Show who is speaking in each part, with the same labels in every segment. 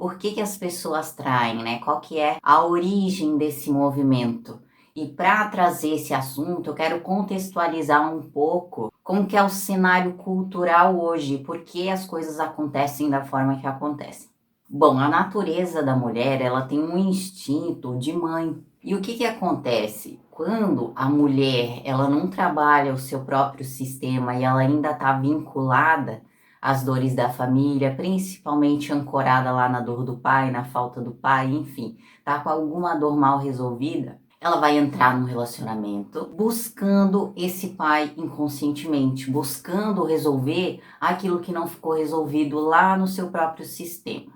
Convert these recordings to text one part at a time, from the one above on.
Speaker 1: por que as pessoas traem, né? Qual que é a origem desse movimento? E para trazer esse assunto, eu quero contextualizar um pouco como que é o cenário cultural hoje, por que as coisas acontecem da forma que acontecem. Bom, a natureza da mulher, ela tem um instinto de mãe. E o que acontece? Quando a mulher, ela não trabalha o seu próprio sistema e ela ainda está vinculada às dores da família, principalmente ancorada lá na dor do pai, na falta do pai, enfim, tá com alguma dor mal resolvida, ela vai entrar num relacionamento buscando esse pai inconscientemente, buscando resolver aquilo que não ficou resolvido lá no seu próprio sistema.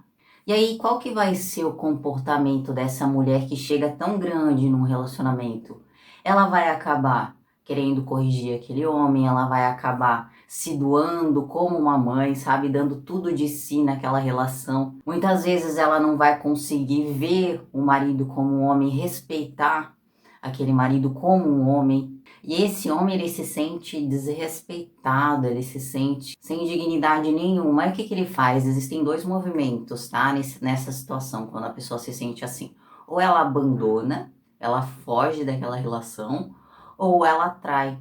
Speaker 1: E aí, qual que vai ser o comportamento dessa mulher que chega tão grande num relacionamento? Ela vai acabar querendo corrigir aquele homem, ela vai acabar se doando como uma mãe, sabe? Dando tudo de si naquela relação. Muitas vezes ela não vai conseguir ver o marido como um homem, respeitar aquele marido como um homem. E esse homem, ele se sente desrespeitado, ele se sente sem dignidade nenhuma. E o que ele faz? Existem dois movimentos, tá? Nessa situação, quando a pessoa se sente assim. Ou ela abandona, ela foge daquela relação, ou ela trai.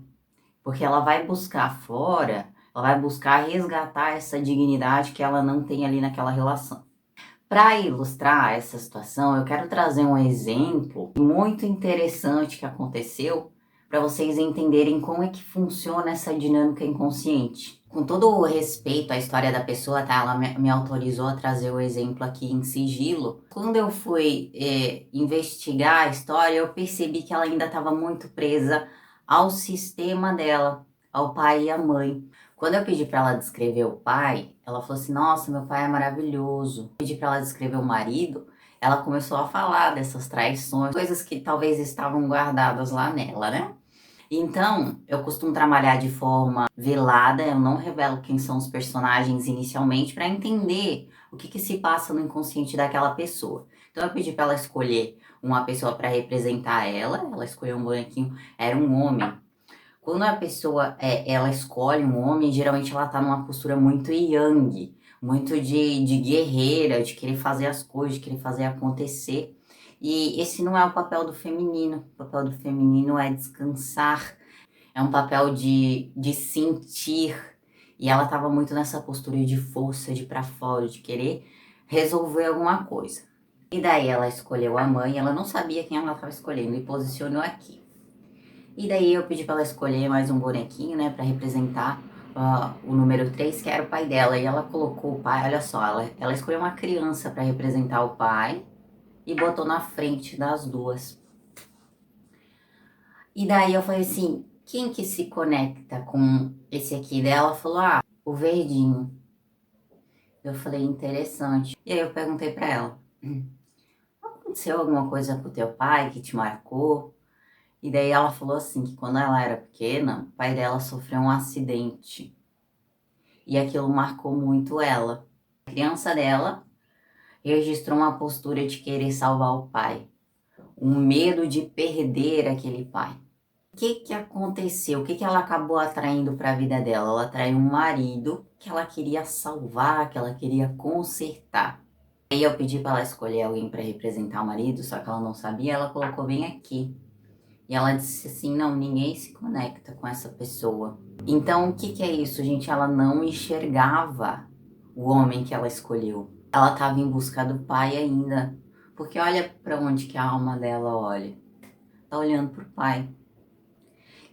Speaker 1: Porque ela vai buscar fora, ela vai buscar resgatar essa dignidade que ela não tem ali naquela relação. Para ilustrar essa situação, eu quero trazer um exemplo muito interessante que aconteceu para vocês entenderem como é que funciona essa dinâmica inconsciente. Com todo o respeito à história da pessoa, tá? Ela me autorizou a trazer o exemplo aqui em sigilo. Quando eu fui investigar a história, eu percebi que ela ainda estava muito presa ao sistema dela, ao pai e à mãe. Quando eu pedi para ela descrever o pai, ela falou assim: nossa, meu pai é maravilhoso. Pedi para ela descrever o marido, ela começou a falar dessas traições, coisas que talvez estavam guardadas lá nela, né? Então, eu costumo trabalhar de forma velada, eu não revelo quem são os personagens inicialmente para entender o que se passa no inconsciente daquela pessoa. Então, eu pedi para ela escolher uma pessoa para representar ela escolheu um bonequinho, era um homem. Quando a pessoa ela escolhe um homem, geralmente ela tá numa postura muito yang, muito de guerreira, de querer fazer as coisas, de querer fazer acontecer. E esse não é o papel do feminino. O papel do feminino é descansar, é um papel de sentir. E ela estava muito nessa postura de força, de ir pra fora, de querer resolver alguma coisa. E daí ela escolheu a mãe, ela não sabia quem ela estava escolhendo e posicionou aqui. E daí eu pedi para ela escolher mais um bonequinho, né, para representar o número 3, que era o pai dela. E ela colocou o pai, olha só, ela escolheu uma criança para representar o pai e botou na frente das duas. E daí eu falei assim, quem que se conecta com esse aqui? Daí ela falou, o verdinho. Eu falei, interessante. E aí eu perguntei para ela, aconteceu alguma coisa com o teu pai que te marcou? E daí ela falou assim, que quando ela era pequena, o pai dela sofreu um acidente. E aquilo marcou muito ela. A criança dela registrou uma postura de querer salvar o pai. Um medo de perder aquele pai. O que aconteceu? O que ela acabou atraindo para a vida dela? Ela atraiu um marido que ela queria salvar, que ela queria consertar. Aí eu pedi para ela escolher alguém para representar o marido, só que ela não sabia, ela colocou bem aqui. E ela disse assim, não, ninguém se conecta com essa pessoa. Então, o que é isso, gente? Ela não enxergava o homem que ela escolheu. Ela estava em busca do pai ainda. Porque olha para onde que a alma dela olha. Tá olhando pro pai.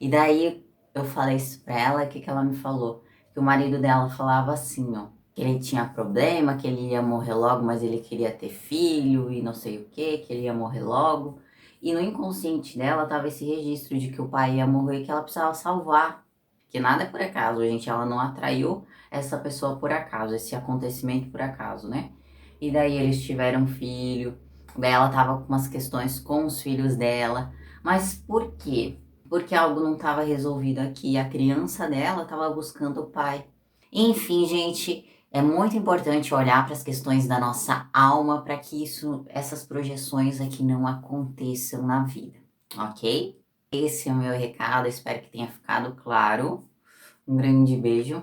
Speaker 1: E daí, eu falei isso pra ela, o que ela me falou? Que o marido dela falava assim, ó. Que ele tinha problema, que ele ia morrer logo, mas ele queria ter filho e não sei o que ele ia morrer logo. E no inconsciente dela tava esse registro de que o pai ia morrer e que ela precisava salvar. Que nada é por acaso, gente. Ela não atraiu essa pessoa por acaso, esse acontecimento por acaso, né? E daí eles tiveram filho. Daí ela tava com umas questões com os filhos dela. Mas por quê? Porque algo não estava resolvido aqui. A criança dela estava buscando o pai. Enfim, gente, é muito importante olhar para as questões da nossa alma para que essas projeções aqui não aconteçam na vida, ok? Esse é o meu recado, espero que tenha ficado claro. Um grande beijo